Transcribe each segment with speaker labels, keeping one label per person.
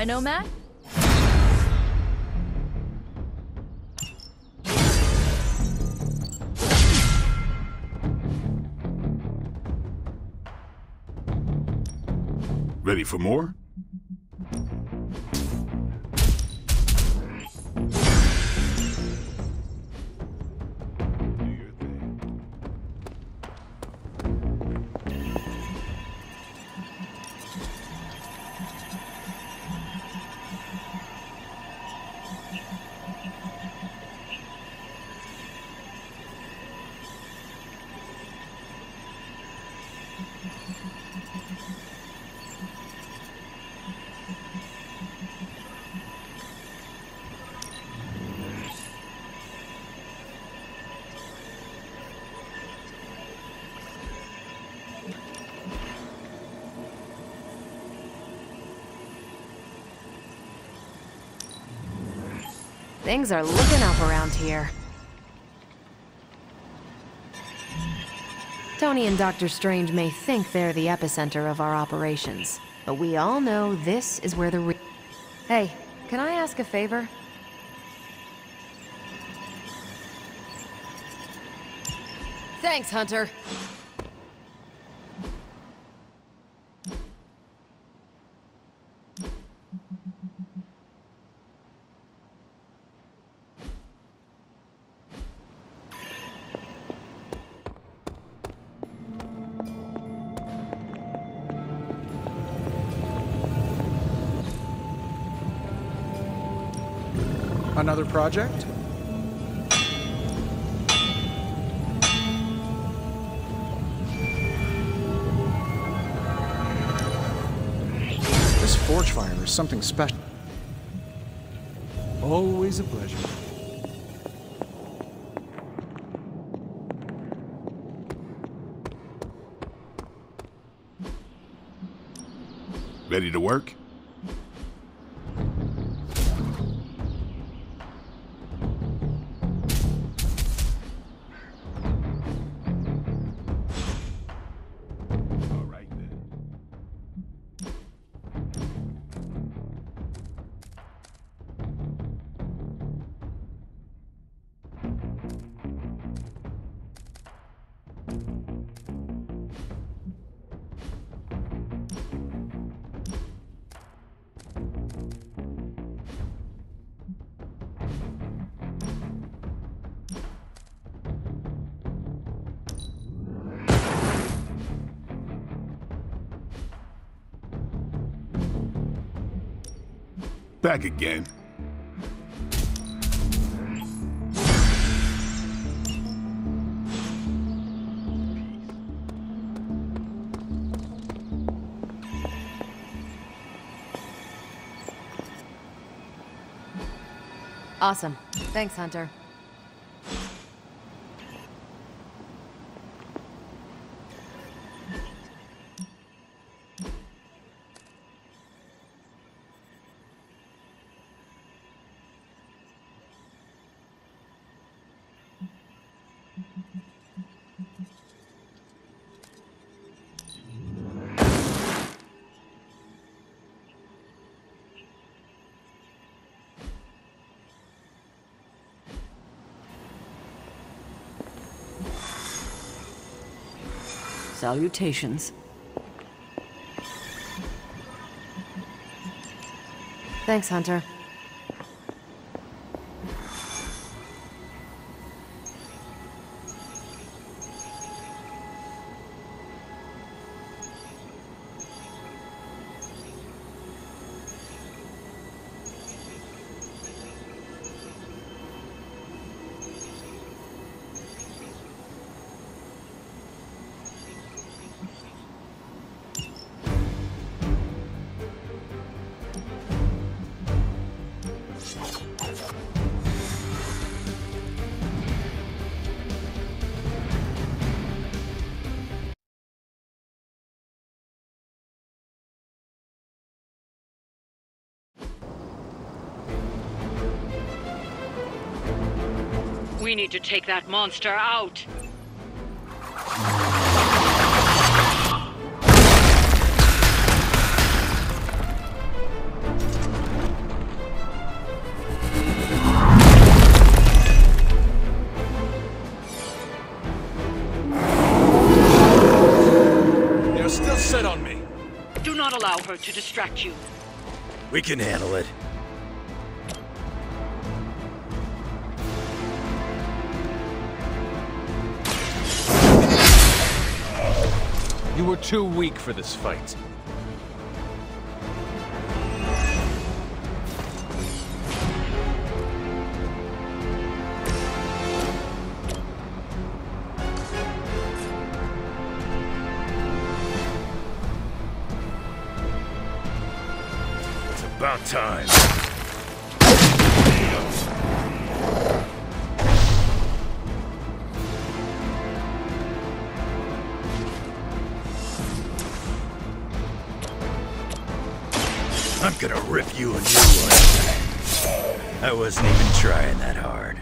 Speaker 1: Rhino Mac?
Speaker 2: Ready for more?
Speaker 3: Things are looking up around here. Tony and Dr. Strange may think they're the epicenter of our operations, but we all know this is where the Hey, can I ask a favor? Thanks, Hunter.
Speaker 4: Another project? This forge fire is something special. Always a pleasure.
Speaker 2: Ready to work? Back again.
Speaker 3: Awesome. Thanks, Hunter. Salutations. Thanks, Hunter.
Speaker 5: We need to take that monster out. not allow her to distract you.
Speaker 1: We can handle it.
Speaker 6: You were too weak for this fight.
Speaker 1: It's about time. I'm gonna rip you a new one. I wasn't even trying that hard.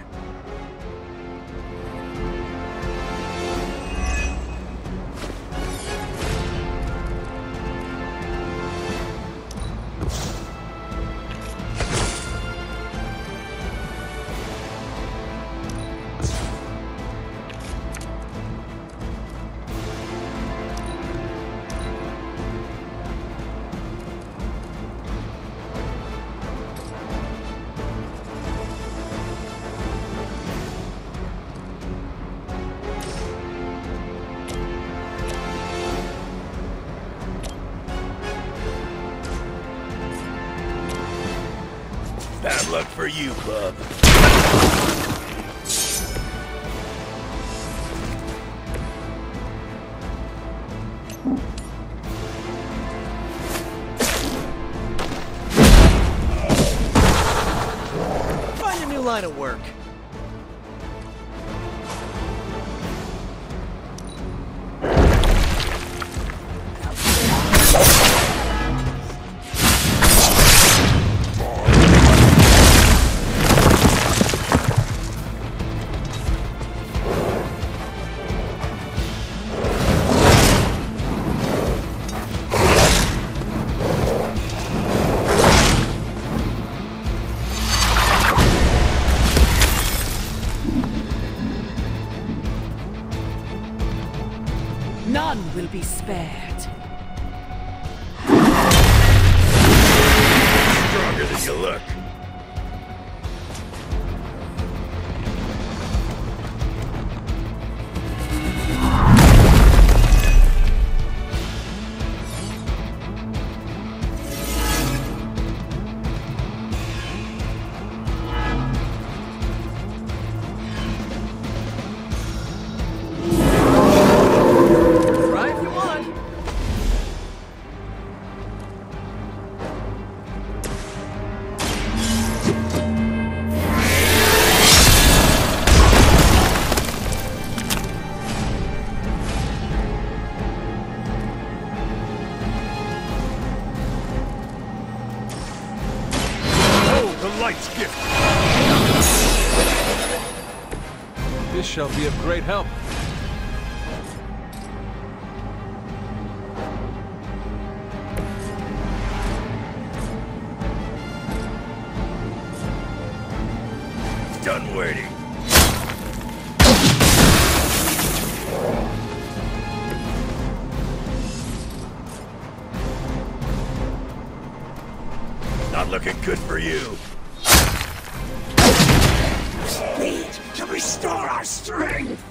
Speaker 1: Bad luck for you, bub.
Speaker 7: Find a new line of work.
Speaker 5: None will be spared.
Speaker 1: Stronger than you look.
Speaker 6: This shall be of great help.
Speaker 1: Done waiting. Not looking good for you.
Speaker 2: Speed to restore our strength!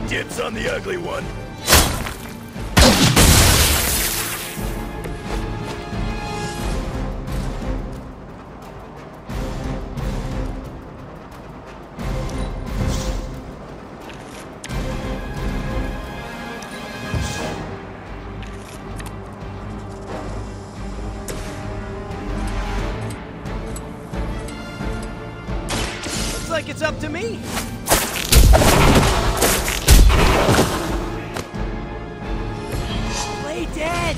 Speaker 1: Dibs on the ugly one.
Speaker 7: Like it's up to me. Play dead.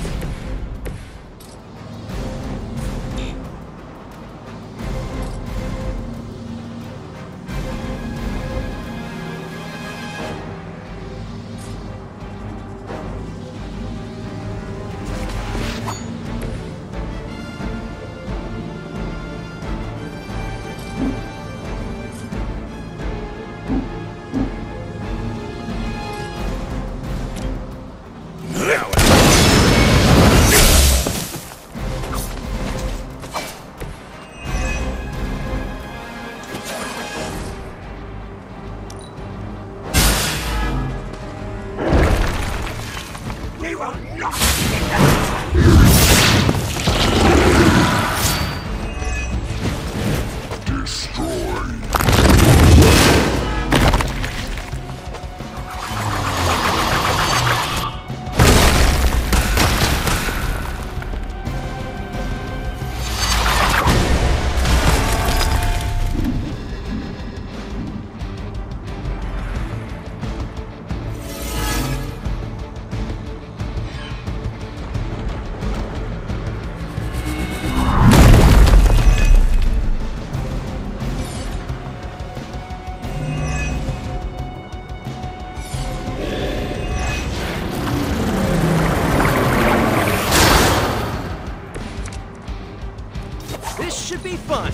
Speaker 7: This should be fun.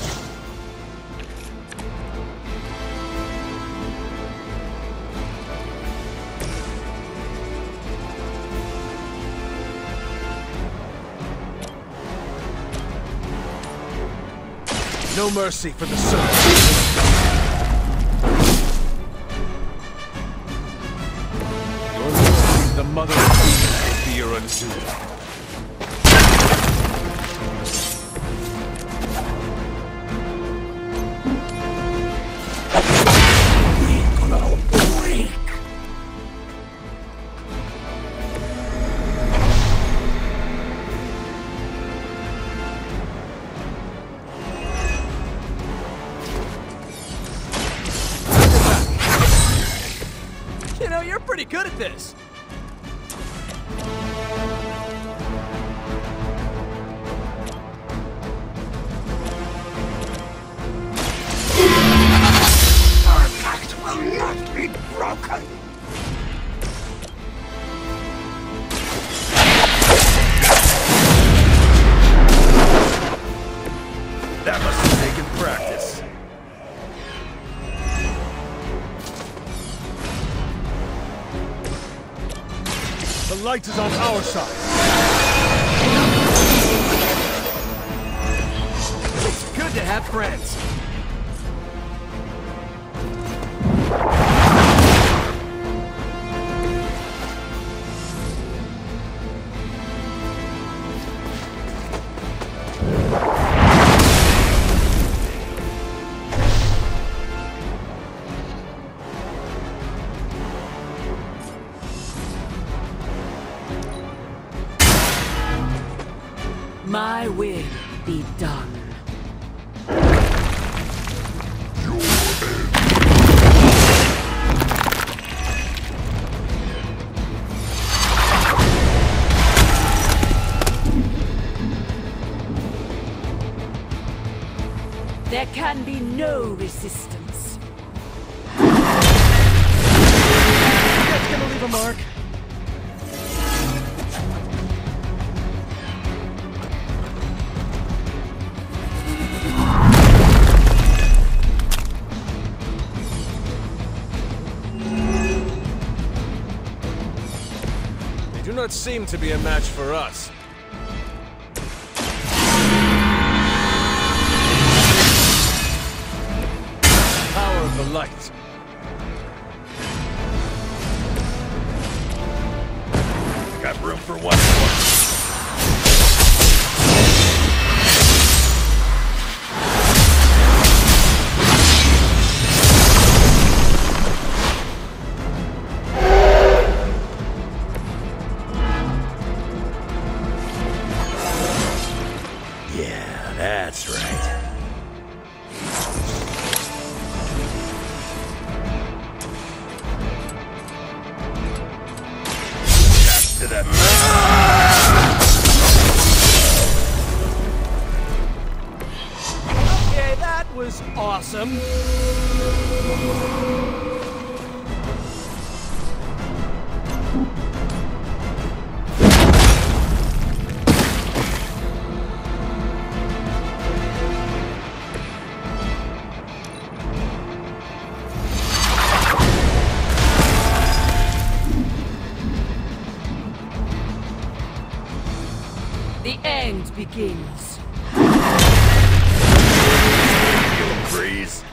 Speaker 6: No mercy for the servant. Your loyalty, the mother of demons, will be your undoing.
Speaker 7: You know, you're pretty good at this.
Speaker 2: Our pact will not be broken.
Speaker 1: That must have taken practice.
Speaker 6: The light is on our side.
Speaker 7: It's good to have friends.
Speaker 5: My will be done. There can be no resistance.
Speaker 7: That's gonna leave a mark.
Speaker 6: They do not seem to be a match for us. Power of the light.
Speaker 1: Got room for one more. Yeah, that's right. Back to that.
Speaker 7: Okay, that was awesome.
Speaker 5: The end begins.
Speaker 1: Breeze.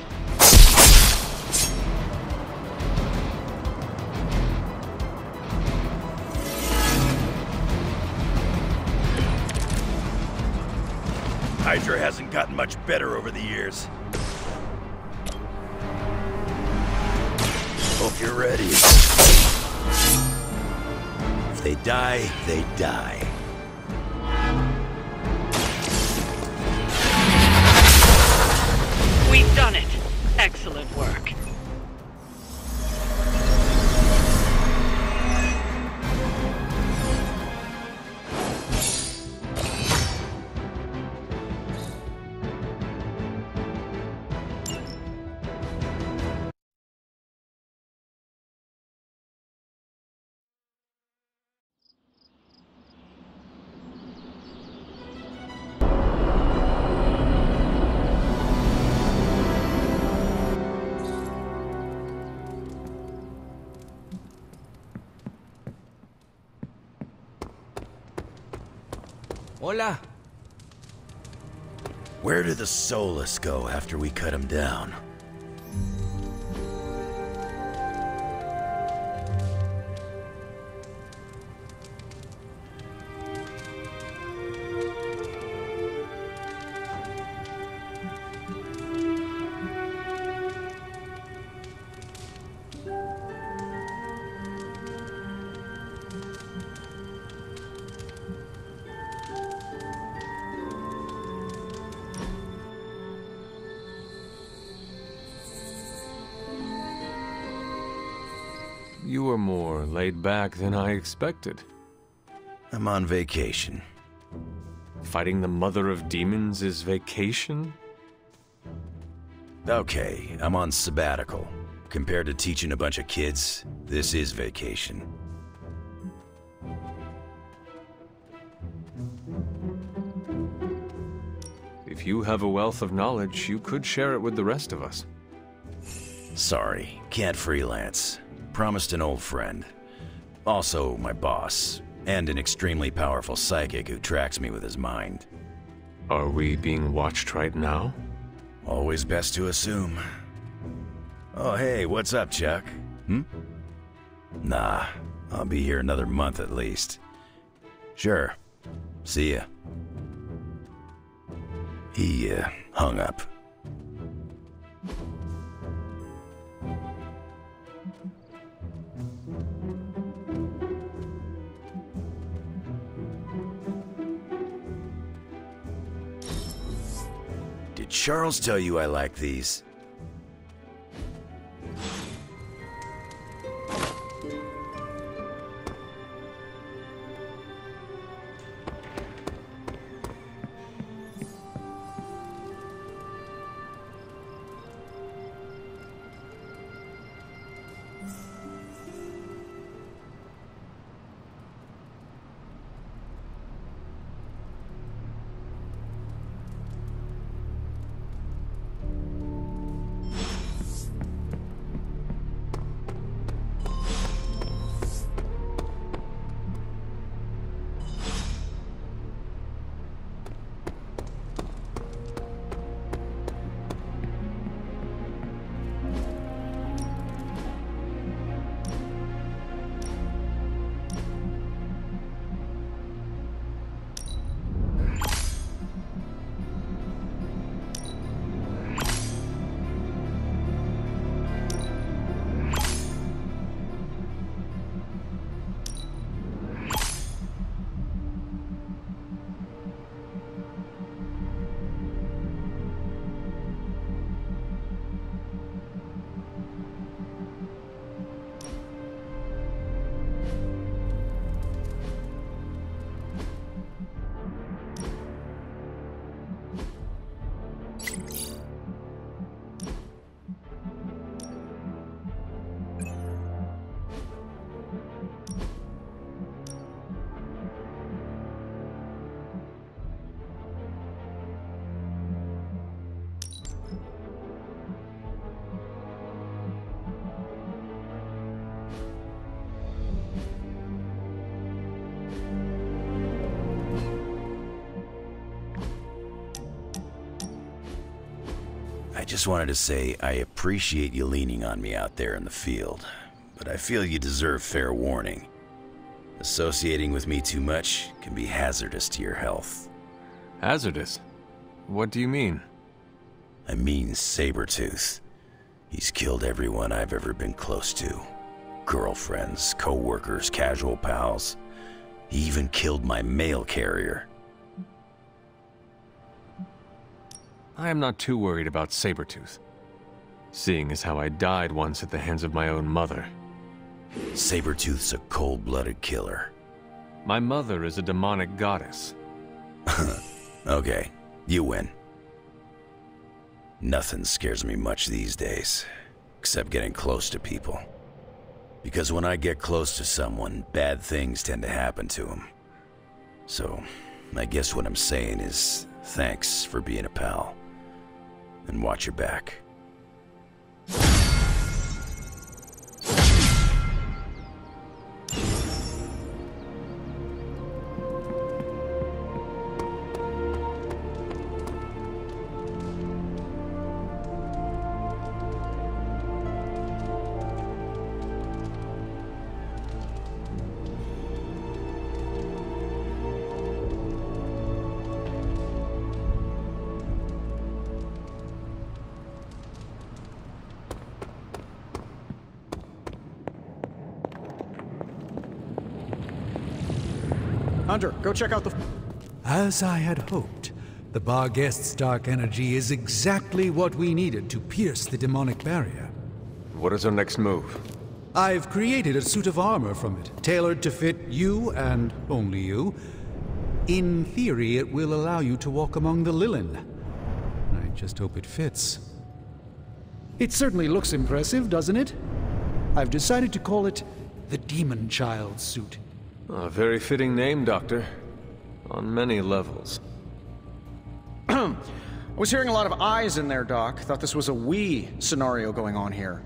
Speaker 1: sure hasn't gotten much better over the years. Hope you're ready. If they die, they die.
Speaker 5: We've done it. Excellent work.
Speaker 7: Hola.
Speaker 1: Where did the Soulless go after we cut him down?
Speaker 6: You were more laid back than I expected.
Speaker 1: I'm on vacation.
Speaker 6: Fighting the mother of demons is vacation?
Speaker 1: Okay, I'm on sabbatical. Compared to teaching a bunch of kids, this is vacation.
Speaker 6: If you have a wealth of knowledge, you could share it with the rest of us.
Speaker 1: Sorry, can't freelance. Promised an old friend. Also my boss, and an extremely powerful psychic who tracks me with his mind.
Speaker 6: Are we being watched right now?
Speaker 1: Always best to assume. Oh hey, what's up, Chuck? Nah, I'll be here another month at least. Sure. See ya. He, hung up. Did Charles tell you I like these? I just wanted to say I appreciate you leaning on me out there in the field, but I feel you deserve fair warning. Associating with me too much can be hazardous to your health.
Speaker 6: Hazardous? What do you mean?
Speaker 1: I mean Sabretooth. He's killed everyone I've ever been close to. Girlfriends, co-workers, casual pals. He even killed my mail carrier.
Speaker 6: I am not too worried about Sabretooth, seeing as how I died once at the hands of my own mother.
Speaker 1: Sabretooth's a cold-blooded killer.
Speaker 6: My mother is a demonic goddess.
Speaker 1: Okay, you win. Nothing scares me much these days, except getting close to people. Because when I get close to someone, bad things tend to happen to them. So, I guess what I'm saying is, thanks for being a pal. And watch your back.
Speaker 4: Hunter, go check out the...
Speaker 8: As I had hoped, the bar guest's dark energy is exactly what we needed to pierce the demonic barrier.
Speaker 6: What is our next move?
Speaker 8: I've created a suit of armor from it, tailored to fit you and only you. In theory, it will allow you to walk among the Lilin. I just hope it fits.
Speaker 4: It certainly looks impressive, doesn't it? I've decided to call it the Demon Child suit.
Speaker 6: A very fitting name, Doctor. On many levels.
Speaker 4: I was hearing a lot of eyes in there, Doc. Thought this was a we scenario going on here.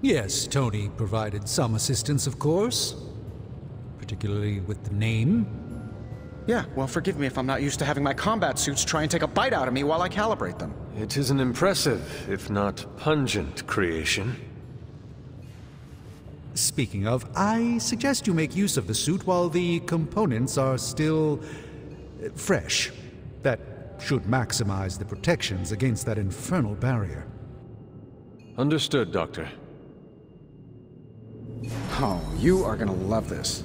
Speaker 8: Yes, Tony provided some assistance, of course. Particularly with the name.
Speaker 4: Yeah, well, forgive me if I'm not used to having my combat suits try and take a bite out of me while I calibrate them.
Speaker 6: It is an impressive, if not pungent, creation.
Speaker 8: Speaking of, I suggest you make use of the suit while the components are still fresh. That should maximize the protections against that infernal barrier.
Speaker 6: Understood, Doctor.
Speaker 4: Oh, you are gonna love this.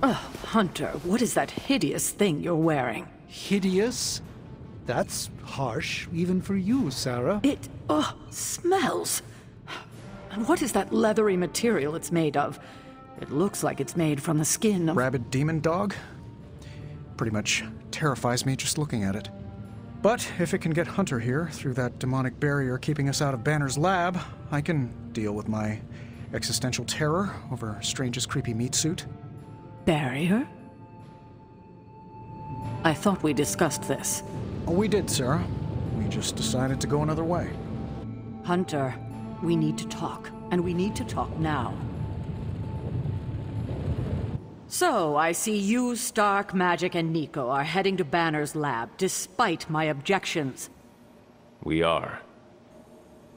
Speaker 5: Oh, Hunter, what is that hideous thing you're wearing?
Speaker 8: Hideous? That's harsh, even for you, Sarah.
Speaker 5: It, smells. And what is that leathery material it's made of? It looks like it's made from the skin of...
Speaker 4: Rabid demon dog? Pretty much terrifies me just looking at it. But if it can get Hunter here through that demonic barrier keeping us out of Banner's lab, I can deal with my existential terror over Strange's creepy meat suit.
Speaker 5: Barrier? I thought we discussed this.
Speaker 4: Oh, we did, Sarah. We just decided to go another way.
Speaker 5: Hunter, we need to talk, and we need to talk now. So, I see you, Stark, Magik, and Nico are heading to Banner's lab, despite my objections.
Speaker 6: We are.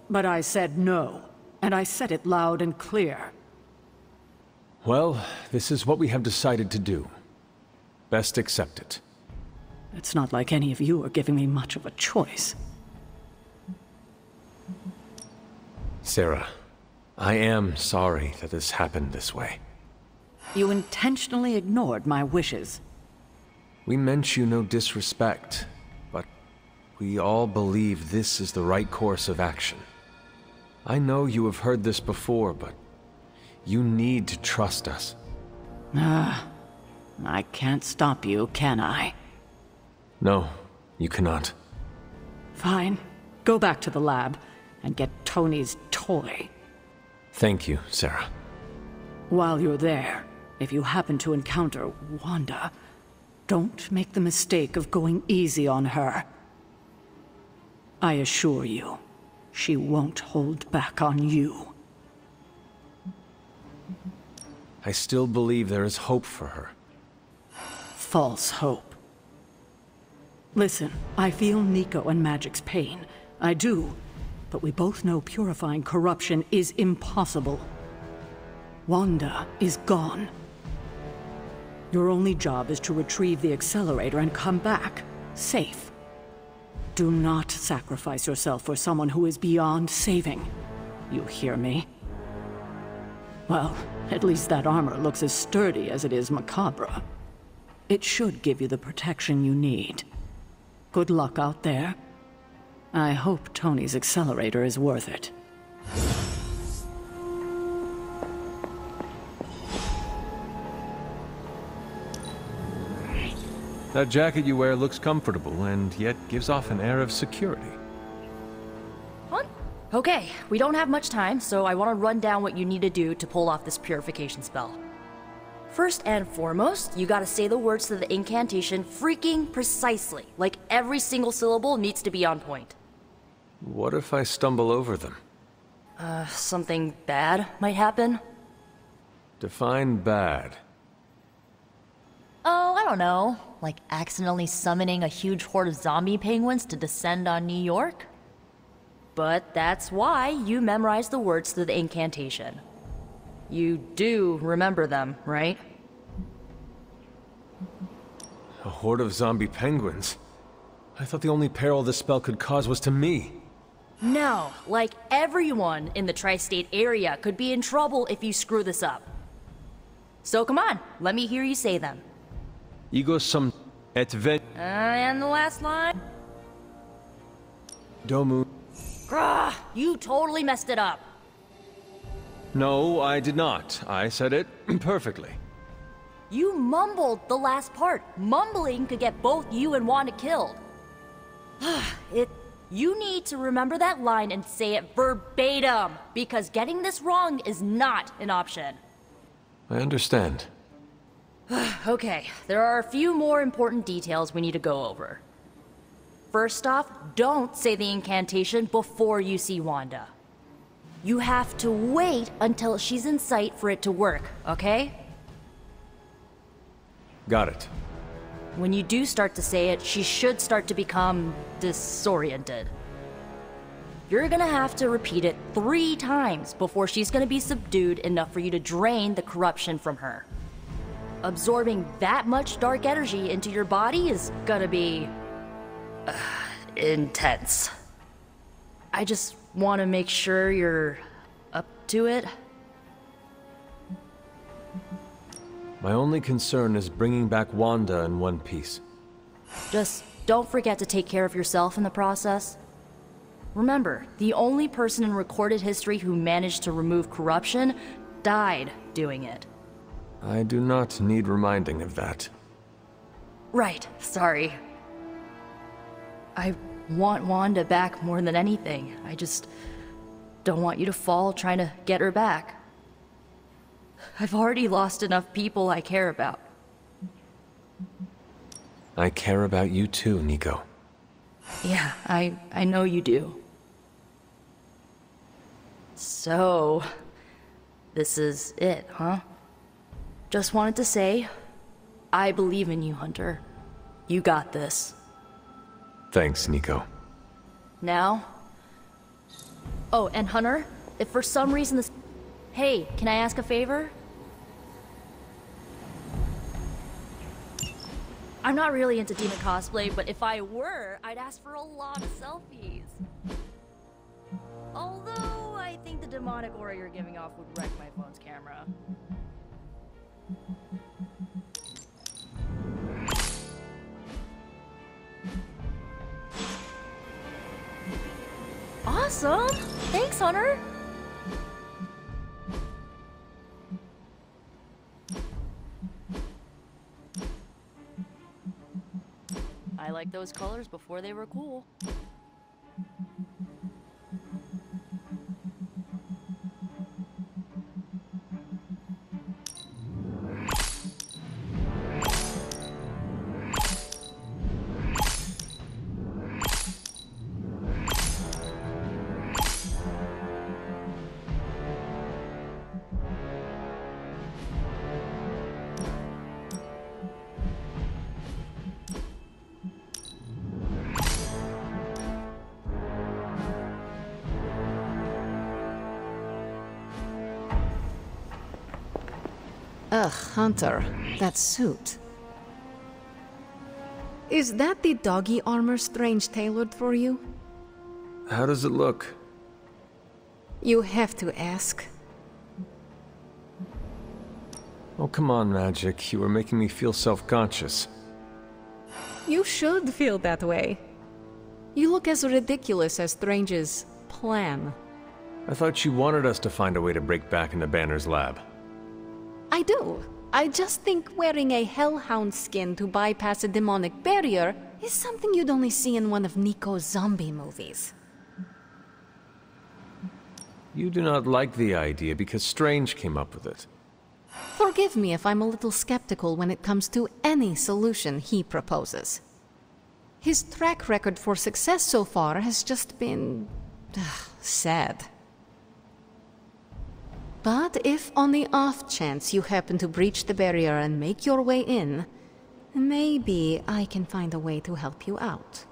Speaker 5: But I said no, and I said it loud and clear.
Speaker 6: Well, this is what we have decided to do. Best accept it.
Speaker 5: It's not like any of you are giving me much of a choice.
Speaker 6: Sarah, I am sorry that this happened this way.
Speaker 5: You intentionally ignored my wishes.
Speaker 6: We meant you no disrespect, but we all believe this is the right course of action. I know you have heard this before, but you need to trust us.
Speaker 5: I can't stop you, can I?
Speaker 6: No, you cannot.
Speaker 5: Fine. Go back to the lab and get Tony's toy.
Speaker 6: Thank you, Sarah.
Speaker 5: While you're there, if you happen to encounter Wanda, don't make the mistake of going easy on her. I assure you, she won't hold back on you.
Speaker 6: I still believe there is hope for her.
Speaker 5: False hope. Listen, I feel Nico and Magik's pain. I do. But we both know purifying corruption is impossible. Wanda is gone. Your only job is to retrieve the accelerator and come back, safe. Do not sacrifice yourself for someone who is beyond saving. You hear me? Well, at least that armor looks as sturdy as it is macabre. It should give you the protection you need. Good luck out there. I hope Tony's accelerator is worth it.
Speaker 6: That jacket you wear looks comfortable and yet gives off an air of security.
Speaker 9: What? Okay, we don't have much time, so I want to run down what you need to do to pull off this purification spell. First and foremost, you gotta say the words to the incantation freaking precisely. Like every single syllable needs to be on point.
Speaker 6: What if I stumble over them?
Speaker 9: Something bad might happen?
Speaker 6: Define bad.
Speaker 9: Oh, I don't know. Like accidentally summoning a huge horde of zombie penguins to descend on New York? But that's why you memorize the words to the incantation. You do remember them, right?
Speaker 6: A horde of zombie penguins? I thought the only peril this spell could cause was to me.
Speaker 9: No, like everyone in the tri-state area could be in trouble if you screw this up. So come on, let me hear you say them.
Speaker 6: Ego sum et ven...
Speaker 9: And the last line?
Speaker 6: Domu...
Speaker 9: Grah, you totally messed it up.
Speaker 6: No, I did not. I said it perfectly.
Speaker 9: You mumbled the last part. Mumbling could get both you and Wanda killed. You need to remember that line and say it verbatim, because getting this wrong is not an option.
Speaker 6: I understand.
Speaker 9: Okay, there are a few more important details we need to go over. First off, don't say the incantation before you see Wanda. You have to wait until she's in sight for it to work, okay?
Speaker 6: Got it.
Speaker 9: When you do start to say it, she should start to become disoriented. You're gonna have to repeat it 3 times before she's gonna be subdued enough for you to drain the corruption from her. Absorbing that much dark energy into your body is gonna be... intense. I just want to make sure you're up to it.
Speaker 6: My only concern is bringing back Wanda in one piece.
Speaker 9: Just don't forget to take care of yourself in the process. Remember, the only person in recorded history who managed to remove corruption died doing it.
Speaker 6: I do not need reminding of that.
Speaker 9: Right, sorry. I want Wanda back more than anything. I just don't want you to fall trying to get her back. I've already lost enough people I care about.
Speaker 6: I care about you too, Nico.
Speaker 9: Yeah, I know you do. So, this is it, huh? Just wanted to say, I believe in you, Hunter. You got this.
Speaker 6: Thanks, Nico.
Speaker 9: Now? Oh, and Hunter, if for some reason this... Hey, can I ask a favor? I'm not really into demon cosplay, but if I were, I'd ask for a lot of selfies. Although, I think the demonic aura you're giving off would wreck my phone's camera. Awesome! Thanks, Hunter! I liked those colors before they were cool.
Speaker 10: Ugh, Hunter, that suit. Is that the doggy armor Strange tailored for you?
Speaker 6: How does it look?
Speaker 10: You have to ask.
Speaker 6: Oh, come on, Magik. You are making me feel self-conscious.
Speaker 10: You should feel that way. You look as ridiculous as Strange's plan.
Speaker 6: I thought you wanted us to find a way to break back into Banner's lab.
Speaker 10: I do. I just think wearing a hellhound skin to bypass a demonic barrier is something you'd only see in one of Nico's zombie movies.
Speaker 6: You do not like the idea because Strange came up with it.
Speaker 10: Forgive me if I'm a little skeptical when it comes to any solution he proposes. His track record for success so far has just been sad. But if on the off chance you happen to breach the barrier and make your way in, maybe I can find a way to help you out.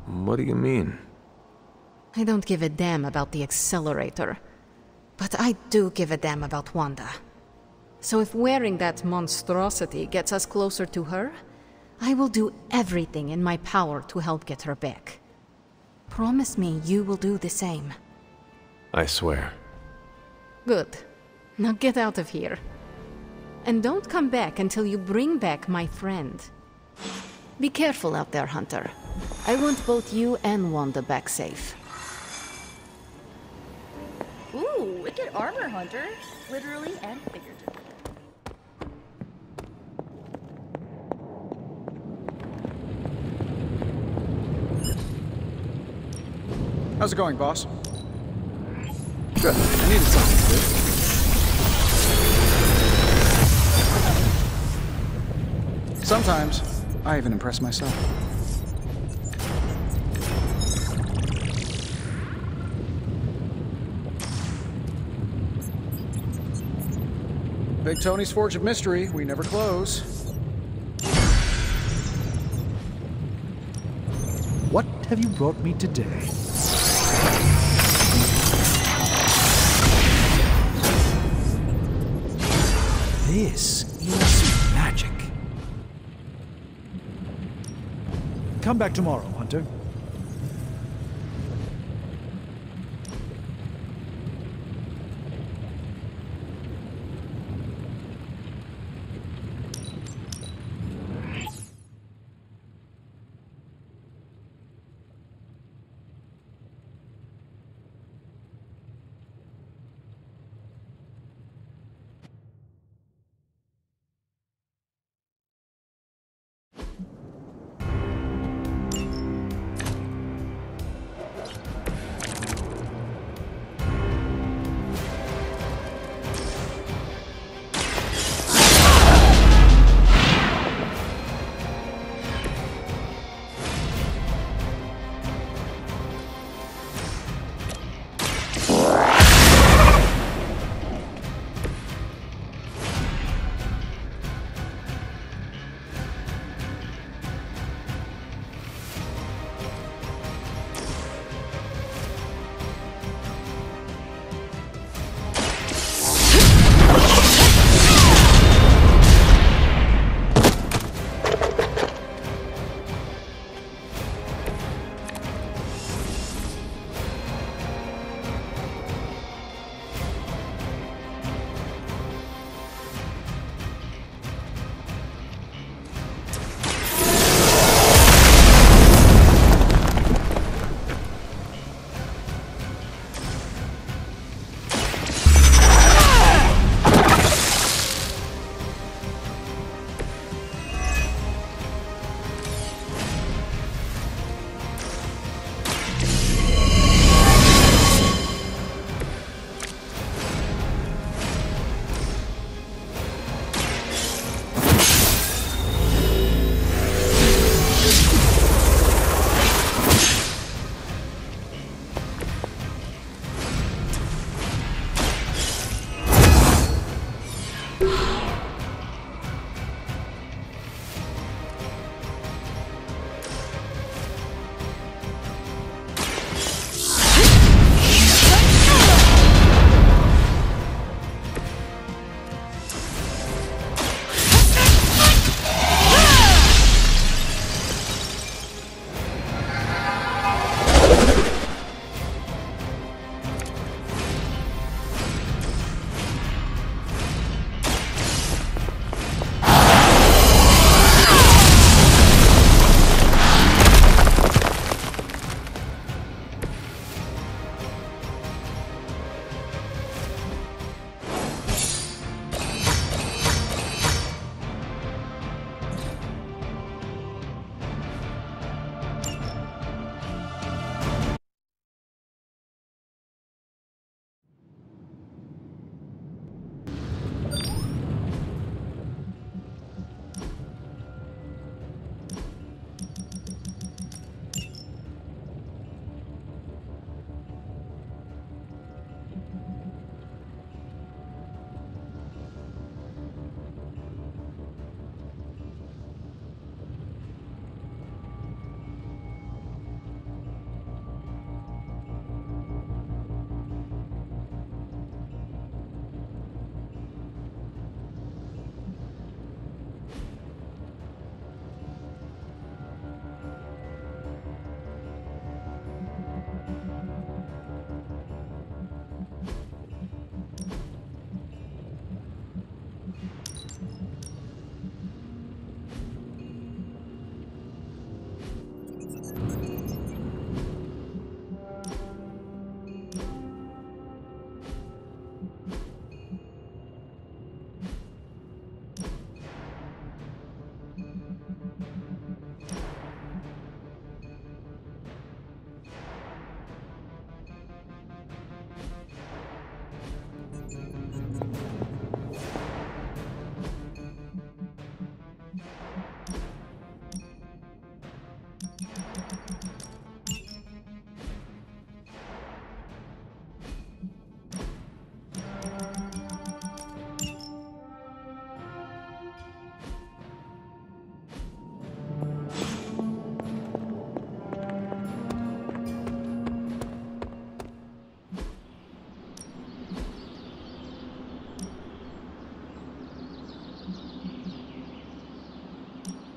Speaker 6: What do you mean?
Speaker 10: I don't give a damn about the accelerator, but I do give a damn about Wanda. So if wearing that monstrosity gets us closer to her, I will do everything in my power to help get her back. Promise me you will do the same.
Speaker 6: I swear.
Speaker 10: Good. Now get out of here. And don't come back until you bring back my friend. Be careful out there, Hunter. I want both you and Wanda back safe.
Speaker 9: Ooh, wicked armor, Hunter. Literally and figuratively.
Speaker 4: How's it going, boss? Good. I needed something to do. Sometimes, I even impress myself. Big Tony's Forge of Mystery, we never close.
Speaker 8: What have you brought me today? This is magic. Come back tomorrow, Hunter.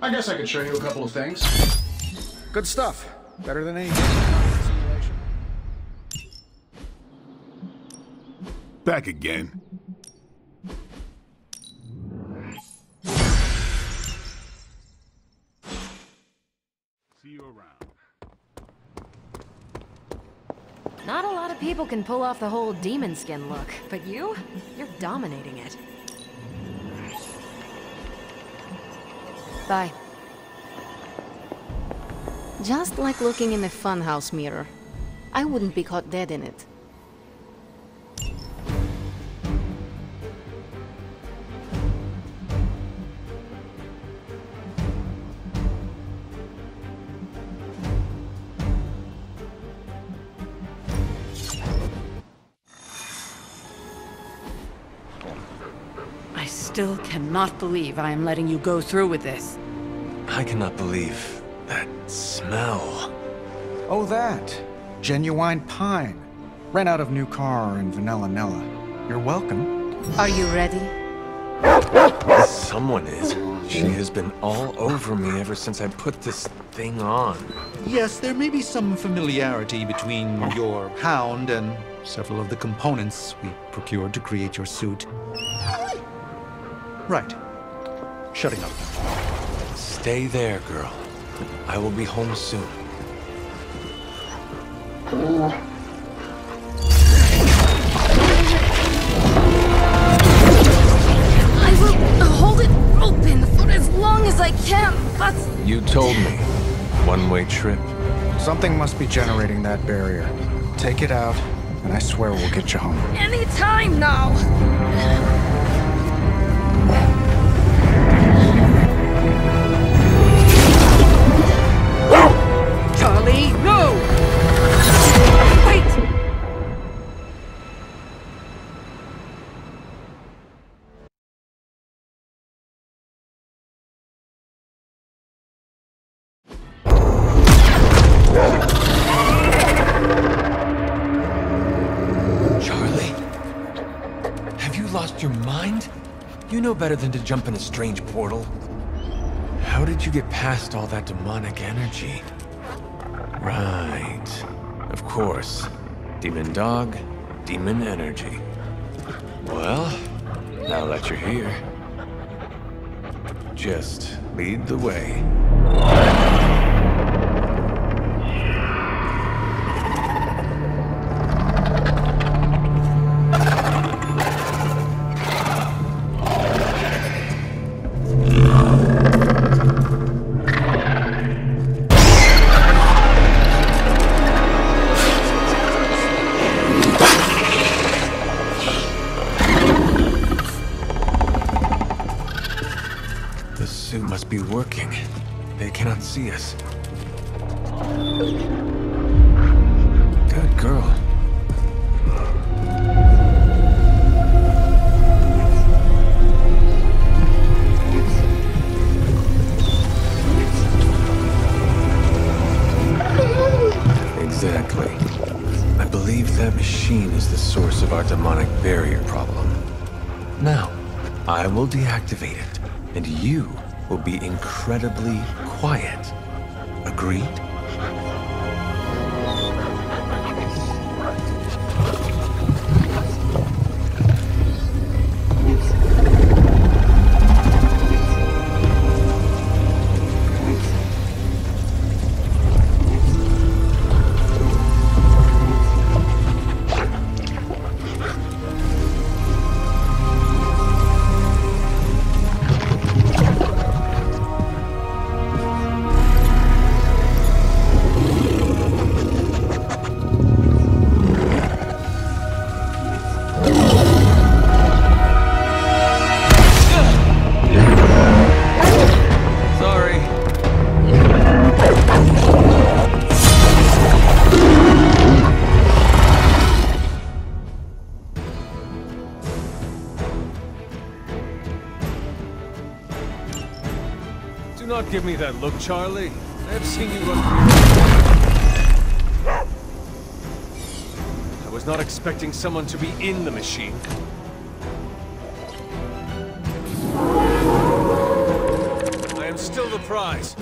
Speaker 4: I guess I could show you a couple of things. Good stuff. Better than any simulation.
Speaker 11: Back again. See you around.
Speaker 3: Not a lot of people can pull off the whole demon skin look, but you're dominating it. Bye.
Speaker 10: Just like looking in a funhouse mirror. I wouldn't be caught dead in it.
Speaker 5: I still cannot believe I am letting you go through with this.
Speaker 6: I cannot believe that smell.
Speaker 4: Oh, that. Genuine pine. Ran out of new car in Vanilla Nella. You're welcome.
Speaker 10: Are you ready?
Speaker 6: Someone is. She has been all over me ever since I put this thing on.
Speaker 8: Yes, there may be some familiarity between your hound and several of the components we procured to create your suit.
Speaker 4: Right. Shutting up.
Speaker 6: Stay there, girl. I will be home soon.
Speaker 9: I will hold it open for as long as I can, but...
Speaker 6: You told me. One-way trip.
Speaker 4: Something must be generating that barrier. Take it out, and I swear we'll get you home.
Speaker 9: Any time now!
Speaker 5: Charlie, no! Wait!
Speaker 6: Charlie? Have you lost your mind? You know better than to jump in a strange portal. How did you get past all that demonic energy? Right. Of course. Demon dog, demon energy. Well, now that you're here, just lead the way. Be working. They cannot see us. Good girl. Exactly. I believe that machine is the source of our demonic barrier problem. Now, I will deactivate it, and you will be incredibly quiet. Agreed?
Speaker 7: Do not give me that look, Charlie. I have seen you run through. I was not expecting someone to be in the machine. I am still the prize.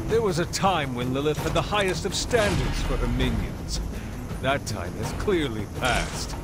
Speaker 7: There was a time when Lilith had the highest of standards for her minions. That time has clearly passed.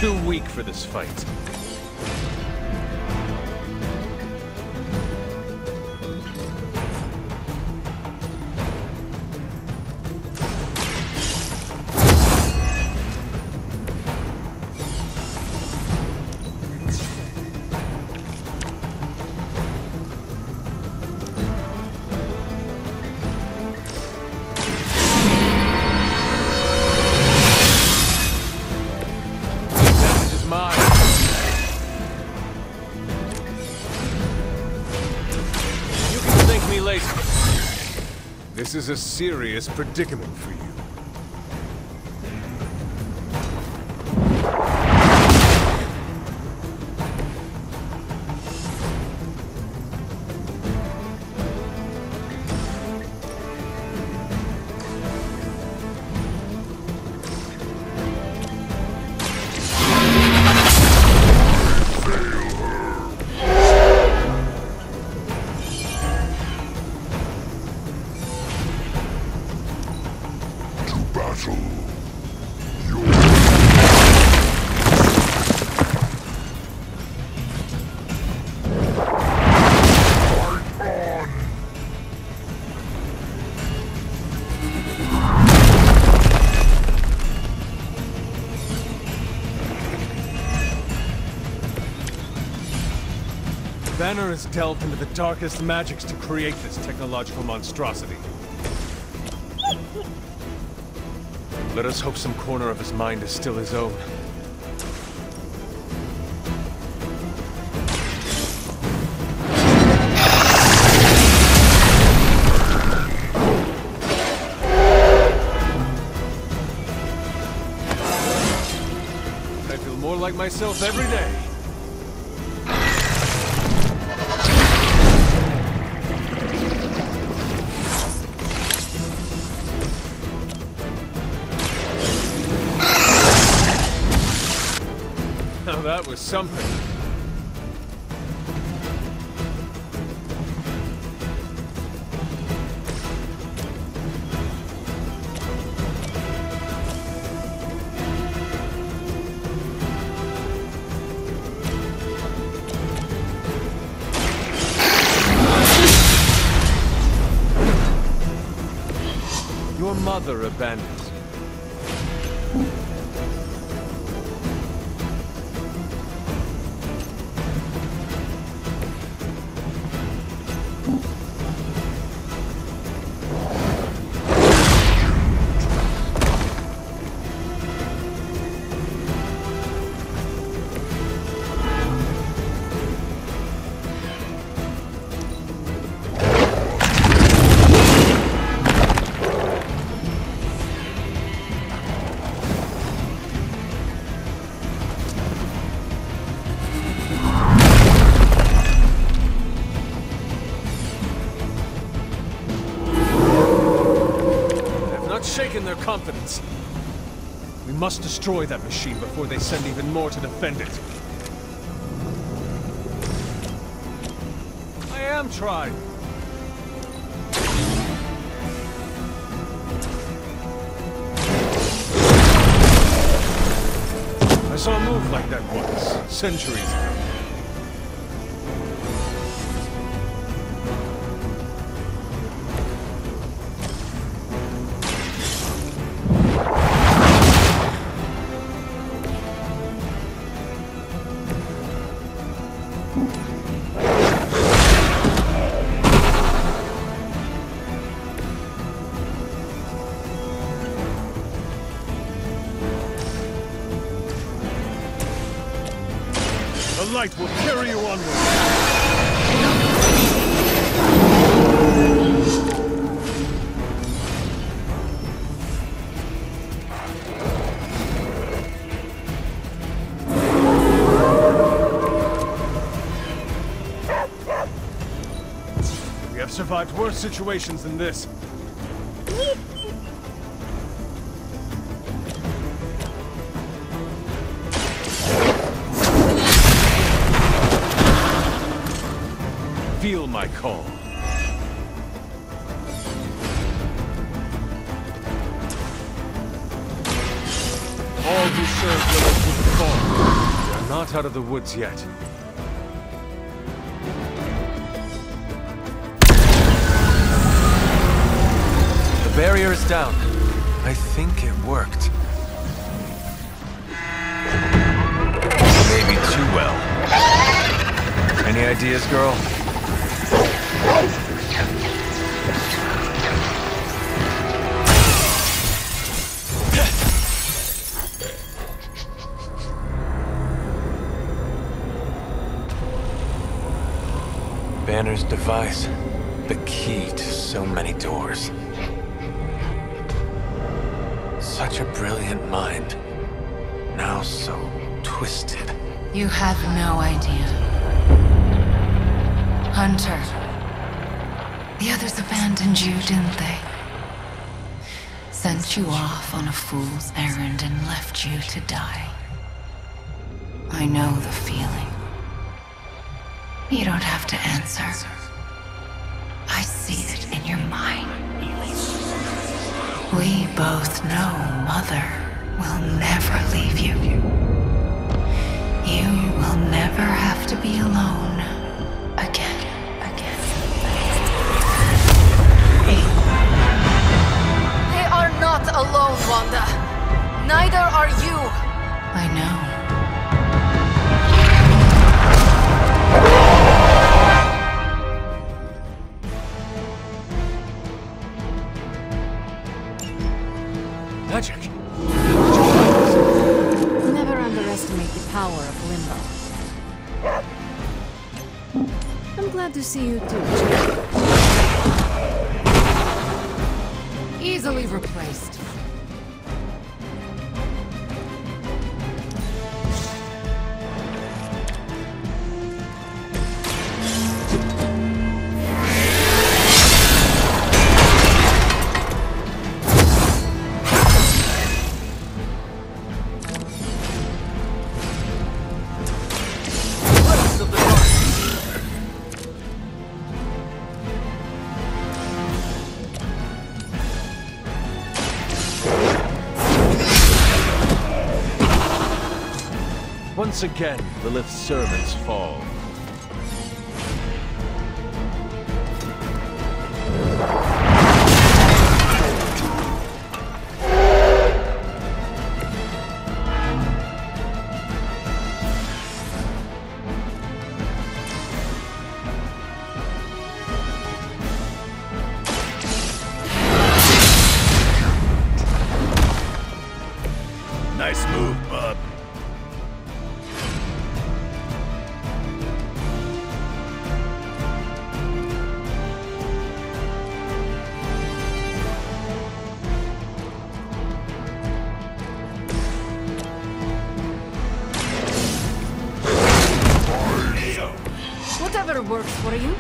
Speaker 7: Too weak for this fight. This is a serious predicament for you. Banner has delved into the darkest magics to create this technological monstrosity. Let us hope some corner of his mind is still his own. I feel more like myself every day. That was something. Your mother abandoned you. Shaken their confidence. We must destroy that machine before they send even more to defend it. I am trying. I saw a move like that once, centuries ago. The light will carry you onward. We have survived worse situations than this. Feel my call. All who serve Lilith will fall. We are not out of the woods yet.
Speaker 6: The barrier is down. I think it worked. Maybe too well. Any ideas, girl? Banner's device, the key to so many doors. Such a brilliant mind, now so twisted.
Speaker 12: You have no idea. Hunter, the others abandoned you, didn't they? Sent you off on a fool's errand and left you to die. I know the feeling. You don't have to answer. I see it in your mind. We both know Mother will never leave you. You will never have to be alone again.
Speaker 10: They are not alone, Wanda. Neither are you.
Speaker 12: I know.
Speaker 6: Magik!
Speaker 10: Never underestimate the power of limbo. I'm glad to see you too, Jack.
Speaker 12: Easily replaced.
Speaker 7: Once again, Lilith's servants fall.
Speaker 1: Nice move, bub.
Speaker 10: Whatever works for you.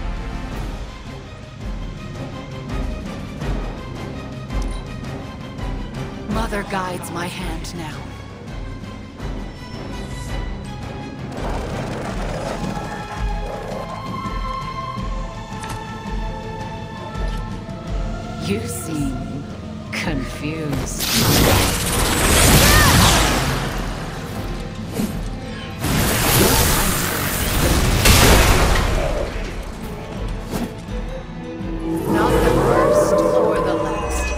Speaker 12: Mother guides my hand now. You seem confused. Not the first or the last.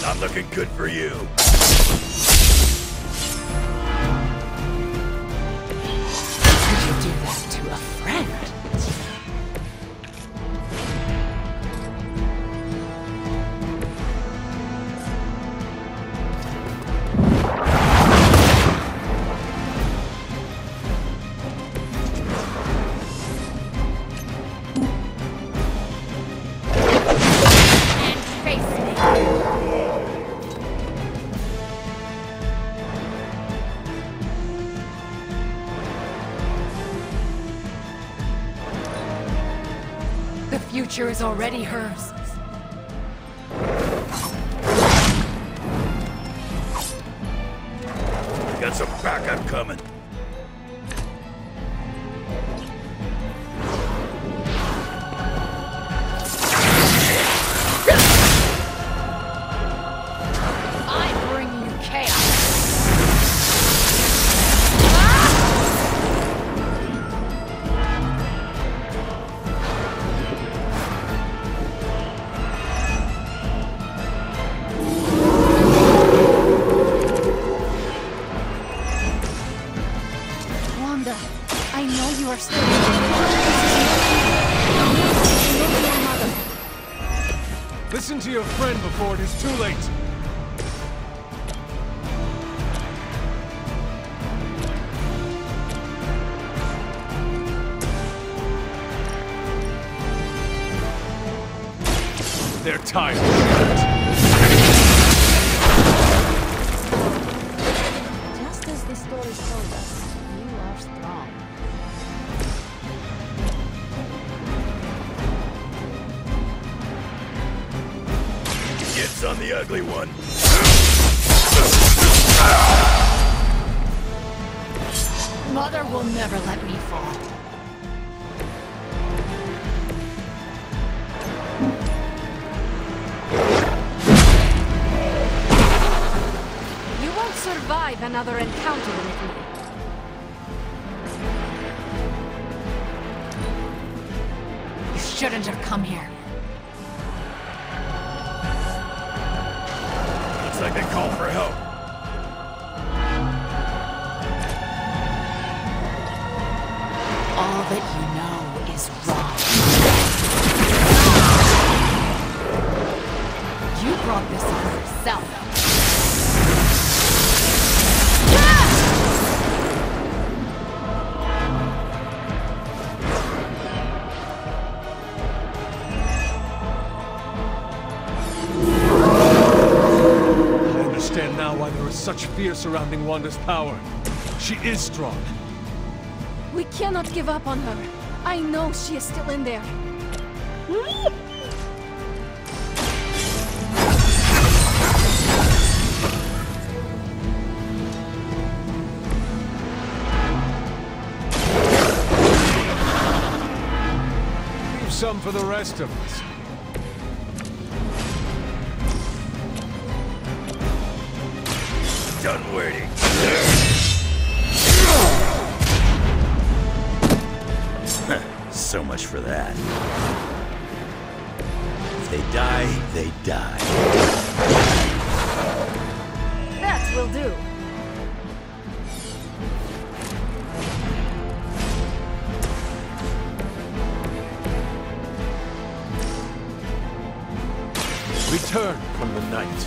Speaker 1: Not looking good for you.
Speaker 10: Could you do that to a friend?
Speaker 3: The future is already hers.
Speaker 1: Got some backup coming.
Speaker 3: I bring you chaos.
Speaker 10: Wanda, I know you are still
Speaker 7: Listen to your friend before it is too late. They're tired.
Speaker 10: Just as the story told us, you are strong.
Speaker 1: Dibs on the ugly one.
Speaker 3: Mother will never let me fall.
Speaker 10: You won't survive another encounter with me.
Speaker 3: You shouldn't have come here.
Speaker 1: Looks like they called for help.
Speaker 3: All that you know is wrong. You brought this on yourself.
Speaker 7: I understand now why there is such fear surrounding Wanda's power. She is strong.
Speaker 10: We cannot give up on her. I know she is still in there.
Speaker 7: Leave some for the rest of us.
Speaker 1: Done waiting. So much for that. If they die, they die.
Speaker 10: That will do.
Speaker 7: Return from the night.